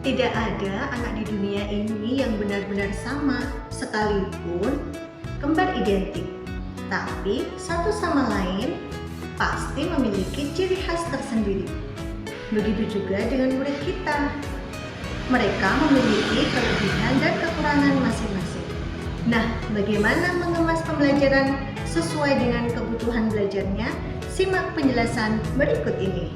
Tidak ada anak di dunia ini yang benar-benar sama, sekalipun kembar identik. Tapi satu sama lain pasti memiliki ciri khas tersendiri. Begitu juga dengan murid kita. Mereka memiliki kelebihan dan kekurangan masing-masing. Nah, bagaimana mengemas pembelajaran sesuai dengan kebutuhan belajarnya? Simak penjelasan berikut ini.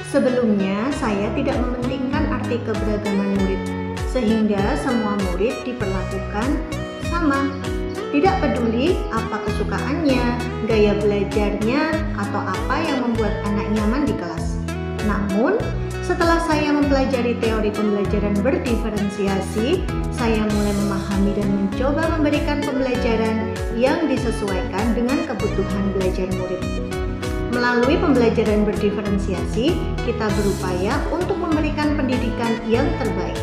Sebelumnya, saya tidak mementingkan arti keberagaman murid, sehingga semua murid diperlakukan sama. Tidak peduli apa kesukaannya, gaya belajarnya, atau apa yang membuat anak nyaman di kelas. Namun, setelah saya mempelajari teori pembelajaran berdiferensiasi, saya mulai memahami dan mencoba memberikan pembelajaran yang disesuaikan dengan kebutuhan belajar murid. Melalui pembelajaran berdiferensiasi, kita berupaya untuk memberikan pendidikan yang terbaik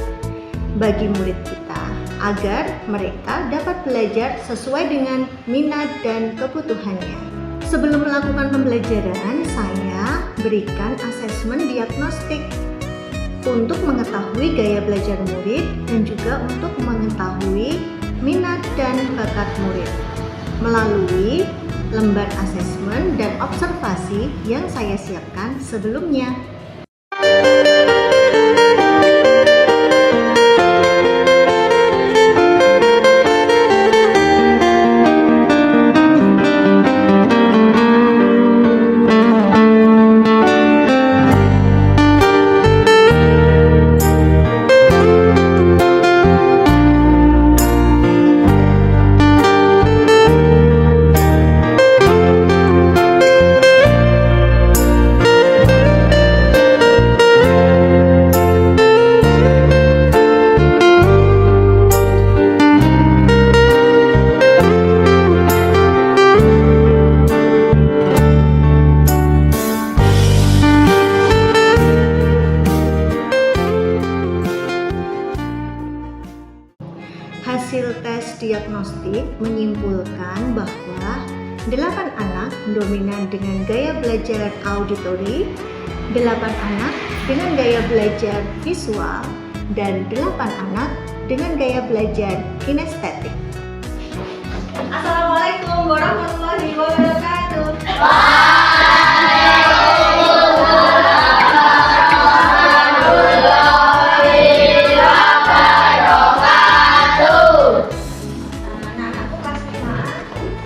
bagi murid kita, agar mereka dapat belajar sesuai dengan minat dan kebutuhannya. Sebelum melakukan pembelajaran, saya berikan asesmen diagnostik untuk mengetahui gaya belajar murid dan juga untuk mengetahui minat dan bakat murid. Melalui lembar asesmen dan observasi yang saya siapkan sebelumnya. Hasil tes diagnostik menyimpulkan bahwa 8 anak dominan dengan gaya belajar auditori, 8 anak dengan gaya belajar visual, dan 8 anak dengan gaya belajar kinestetik. Assalamualaikum warahmatullahi wabarakatuh.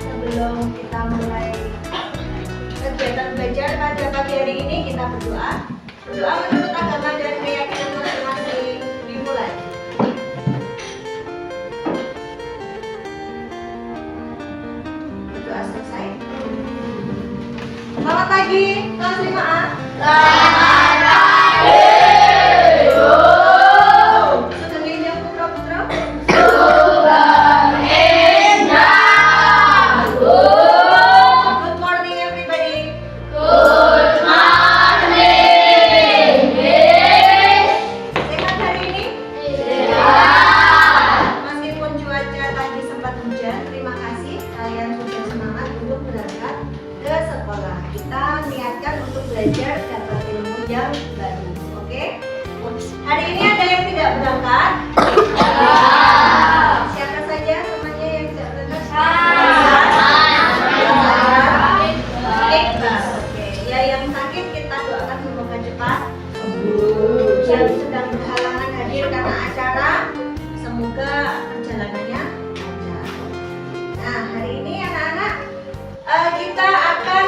Sebelum kita mulai kegiatan belajar pada pagi hari ini, kita berdoa. Berdoa menurut agama dan keyakinan masing-masing dimulai. Berdoa selesai. Selamat pagi, kelas 5A. Selamat pagi. Sugeng Injang putra-putra. Terima kasih kalian sudah semangat untuk berangkat ke sekolah. Kita niatkan untuk belajar dapat ilmu yang baru. Oke? Hari ini ada yang tidak berangkat? Siapa saja temannya yang tidak berangkat? Oke. Ya, yang sakit kita doakan semoga cepat sembuh. Yang sedang berhalangan hadir karena acara, semoga perjalanannya. Nah, hari ini anak-anak kita akan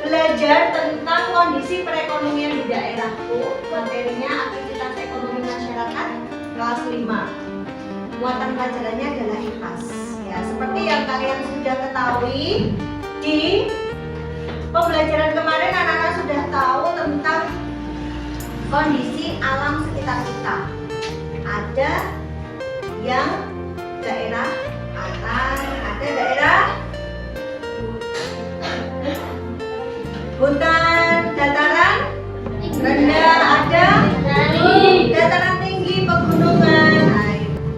belajar tentang kondisi perekonomian di daerahku. Materinya aktivitas ekonomi masyarakat kelas 5. Muatan pelajarannya adalah IPAS. Ya, seperti yang kalian sudah ketahui, di pembelajaran kemarin anak-anak sudah tahu tentang kondisi alam sekitar kita. Ada yang daerah atas, ada daerah hutan, dataran rendah, ada dataran tinggi, pegunungan.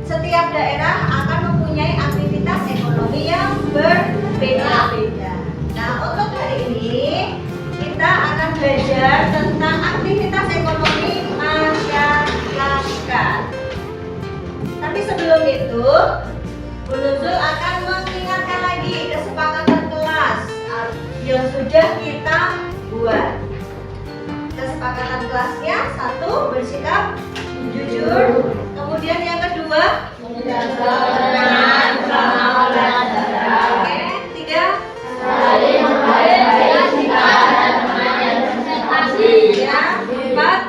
Setiap daerah akan mempunyai aktivitas ekonomi yang berbeda-beda. Nah, untuk hari ini kita akan belajar tentang aktivitas ekonomi masyarakat. Tapi sebelum itu, Bu Nuzul akan mengingatkan lagi kesepakatan kelas yang sudah kita buat. Kesepakatan kelasnya, 1, bersikap jujur. Kemudian yang kedua, menjaga Oke, 3, saling menghargai sikap dan konsentrasi. Ya, 4,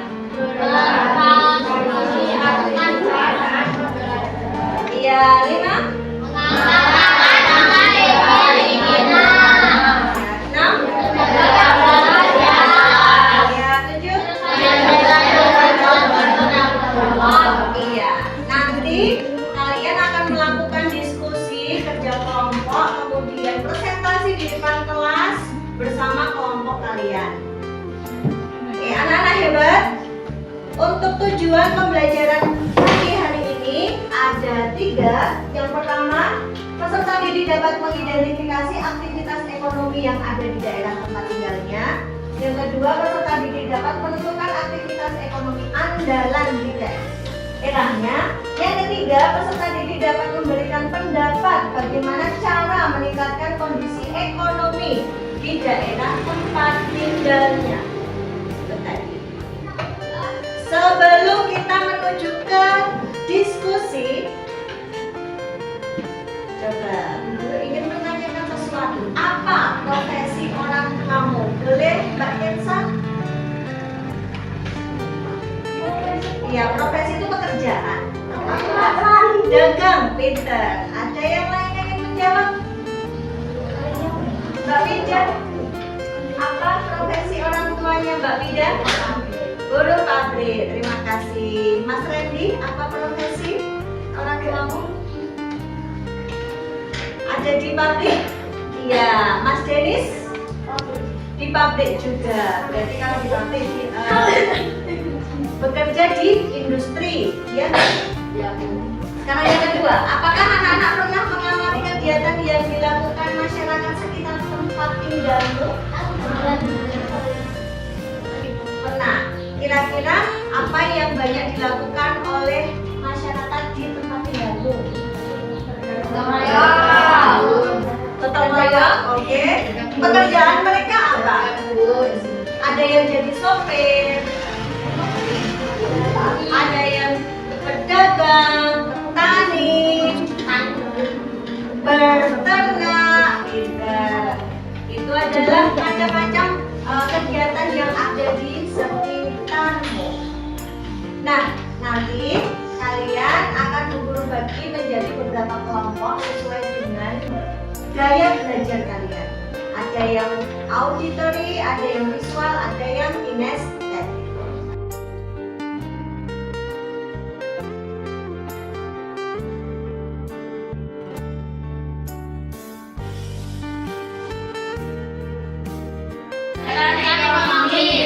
iya, 5, mengatakan nama dari kita. 6, ya, 7, iya. Nanti kalian akan melakukan diskusi, kerja kelompok, kemudian presentasi di depan kelas bersama kelompok kalian. Oke, anak-anak hebat. Untuk tujuan pembelajaran pagi hari ini ada 3. Yang pertama, peserta didik dapat mengidentifikasi aktivitas ekonomi yang ada di daerah tempat tinggalnya. Yang kedua, peserta didik dapat menentukan aktivitas ekonomi andalan di daerahnya. Yang ketiga, peserta didik dapat memberikan pendapat bagaimana cara meningkatkan kondisi ekonomi di daerah tempat tinggalnya. Itu tadi. Sebelum kita menuju ke diskusi, coba Ibu ingin menanyakan sesuatu. Apa profesi orang kamu? Boleh Mbak Kensa? Iya, profesi itu pekerjaan. Dagang, pinter. Ada yang lain yang ingin menjawab? Mbak Wida, apa profesi orang tuanya Mbak Wida? Buruh pabrik, terima kasih. Mas Randy, apa profesi orang tuamu? Ada di pabrik? Iya. Mas Denis? Di pabrik juga. Berarti kalau di pabrik bekerja di industri, ya? Sekarang yang kedua, apakah anak-anak pernah mengamati kegiatan yang dilakukan masyarakat sekitar tempat tinggalmu? Pernah. Kira-kira apa yang banyak dilakukan oleh masyarakat di tempat tinggalmu? Gotong royong, oke. Pekerjaan mereka apa? Ada yang jadi sopir, ada yang berdagang, petani, berternak, itu adalah macam-macam kegiatan yang ada di sekitarmu. Nah, nanti kalian akan diburu bagi menjadi beberapa kelompok sesuai dengan gaya belajar kalian. Ada yang auditory, ada yang visual, ada yang kinestetik.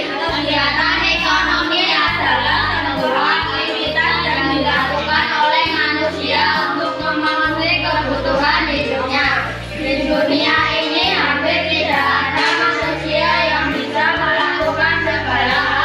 Kegiatan ekonomi adalah sebuah aktivitas yang dilakukan oleh manusia untuk memenuhi kebutuhan hidupnya. Di dunia ini hampir tidak ada manusia yang bisa melakukan segala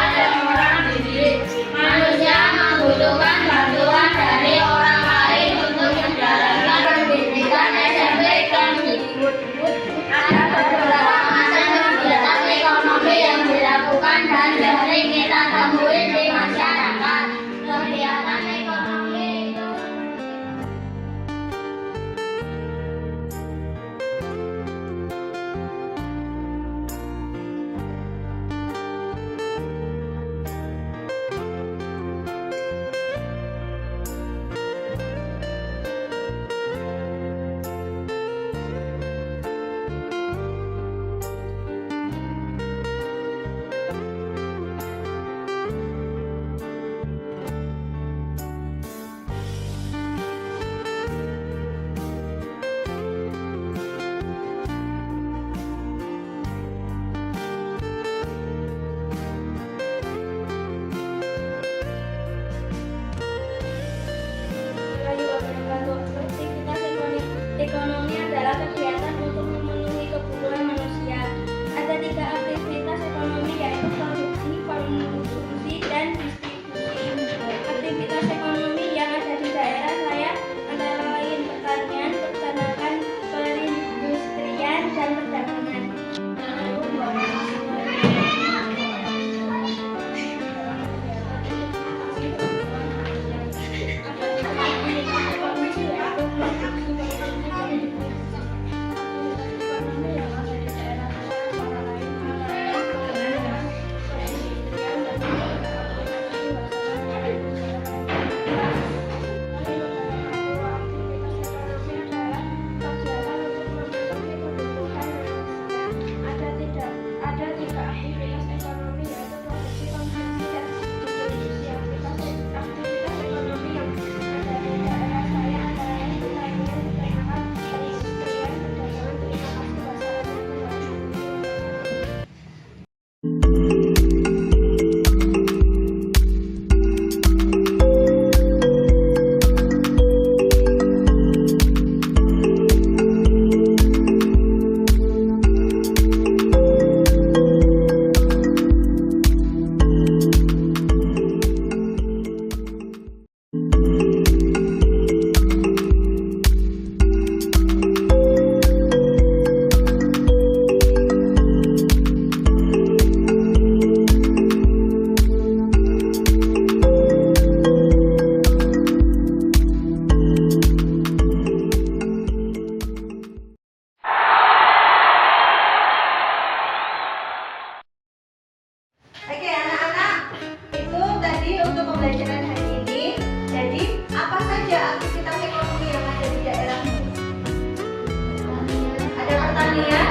Jadi untuk pembelajaran hari ini, jadi apa saja aktivitas ekonomi yang ada di daerahmu? Ada pertanian,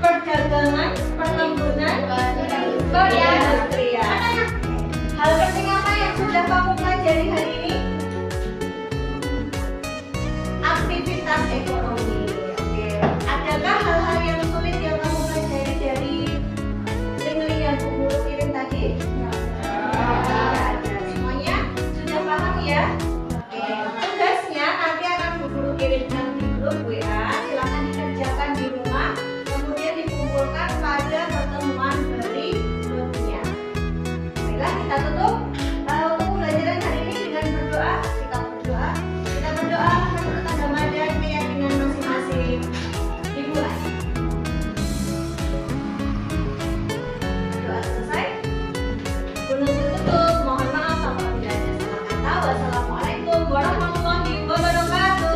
perdagangan, perkebunan, perindustrian. Hal penting apa yang sudah kamu pelajari hari ini? Aktivitas ekonomi. Oke. Adakah hal-hal yang sulit yang kamu pelajari dari link-link yang Bu Guru kirim tadi? Tidak ada. Semuanya sudah paham ya? Oke. Tugasnya nanti akan Bu Guru kirimkan di grup WA. Silakan dikerjakan di rumah. Kemudian dikumpulkan pada pertemuan berikutnya. Baiklah, kita tutup untuk pembelajaran hari ini dengan berdoa. Kita berdoa. Kita berdoa menurut agama dan keyakinan masing-masing. Dimulai. Doa selesai. Menutup tutup. Mohon maaf apabila ada salah kata. Wassalamualaikum warahmatullahi wabarakatuh.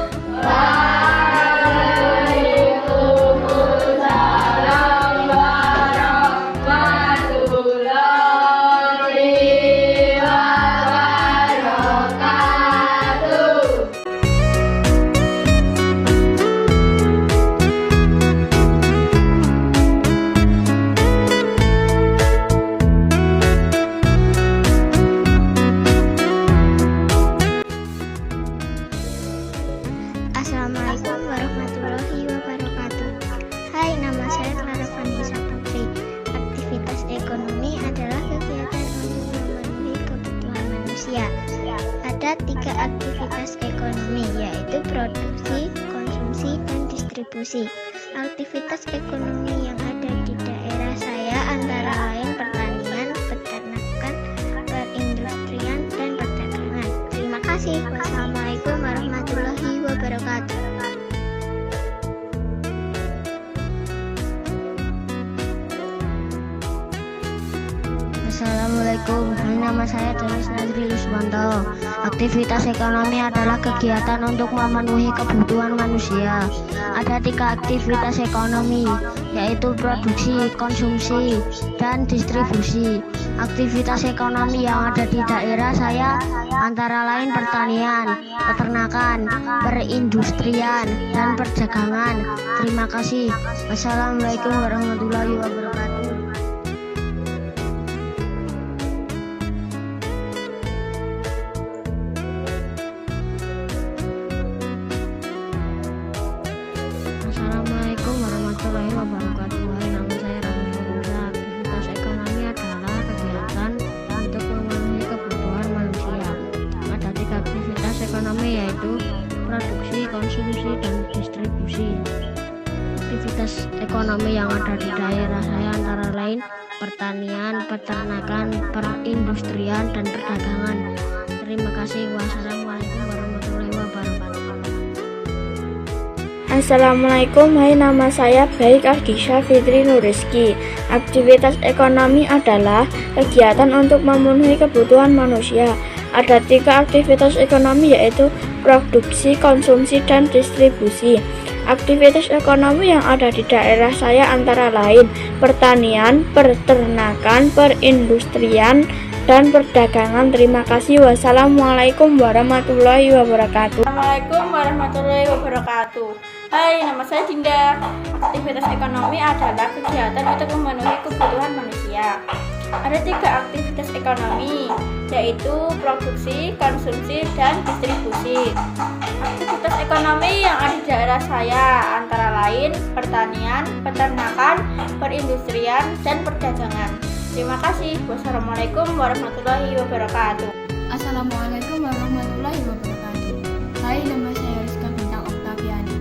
Assalamualaikum warahmatullahi wabarakatuh. Hai, nama saya Clara Vanessa Putri. Aktivitas ekonomi adalah kegiatan untuk memenuhi kebutuhan manusia. Ada 3 aktivitas ekonomi, yaitu produksi, konsumsi, dan distribusi. Aktivitas ekonomi yang ada di daerah saya antara lain pertanian, peternakan, perindustrian, dan perdagangan. Terima kasih. Wassalamualaikum warahmatullahi wabarakatuh. Assalamualaikum, nama saya Denis Nazri Luswanto. Aktivitas ekonomi adalah kegiatan untuk memenuhi kebutuhan manusia. Ada 3 aktivitas ekonomi, yaitu produksi, konsumsi, dan distribusi. Aktivitas ekonomi yang ada di daerah saya antara lain pertanian, peternakan, perindustrian, dan perdagangan. Terima kasih. Wassalamualaikum warahmatullahi wabarakatuh. Assalamualaikum warahmatullahi wabarakatuh. Hai, nama saya Raffi Furuza. Aktivitas ekonomi adalah kegiatan untuk memenuhi kebutuhan manusia. Ada 3 aktivitas ekonomi, yaitu produksi, konsumsi, dan distribusi. Aktivitas ekonomi yang ada di daerah saya antara lain pertanian, peternakan, perindustrian, dan perdagangan. Terima kasih. Wassalamualaikum warahmatullahi wabarakatuh. Assalamualaikum, hai, nama saya Baik Ardisha Fitri Nuriski. Aktivitas ekonomi adalah kegiatan untuk memenuhi kebutuhan manusia. Ada 3 aktivitas ekonomi, yaitu produksi, konsumsi, dan distribusi. Aktivitas ekonomi yang ada di daerah saya antara lain pertanian, peternakan, perindustrian, dan perdagangan. Terima kasih. Wassalamualaikum warahmatullahi wabarakatuh. Assalamualaikum warahmatullahi wabarakatuh. Hai, nama saya Dinda. Aktivitas ekonomi adalah kegiatan untuk memenuhi kebutuhan manusia. Ada 3 aktivitas ekonomi, yaitu produksi, konsumsi, dan distribusi. Aktivitas ekonomi yang ada di daerah saya antara lain pertanian, peternakan, perindustrian, dan perdagangan. Terima kasih. Wassalamualaikum warahmatullahi wabarakatuh. Assalamualaikum warahmatullahi wabarakatuh. Hai, nama saya Rizka Bintang Oktaviani.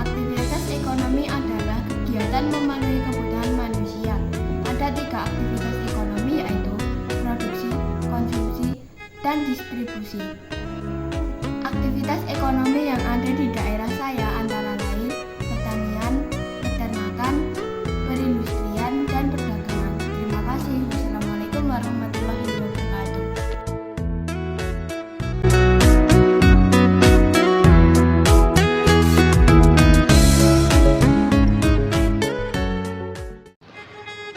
Aktivitas ekonomi adalah kegiatan memenuhi kebutuhan manusia. Ada 3 aktivitas ekonomi, yaitu produksi, konsumsi, dan distribusi. Aktivitas ekonomi yang ada di daerah saya antara lain pertanian, peternakan, perindustrian, dan perdagangan. Terima kasih. Wassalamualaikum warahmatullahi wabarakatuh.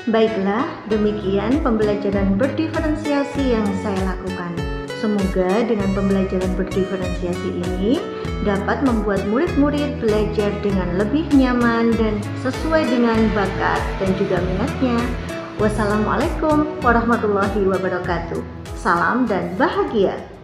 Baiklah, demikian pembelajaran berdiferensiasi yang saya lakukan. Semoga dengan pembelajaran berdiferensiasi ini dapat membuat murid-murid belajar dengan lebih nyaman dan sesuai dengan bakat dan juga minatnya. Wassalamualaikum warahmatullahi wabarakatuh. Salam dan bahagia.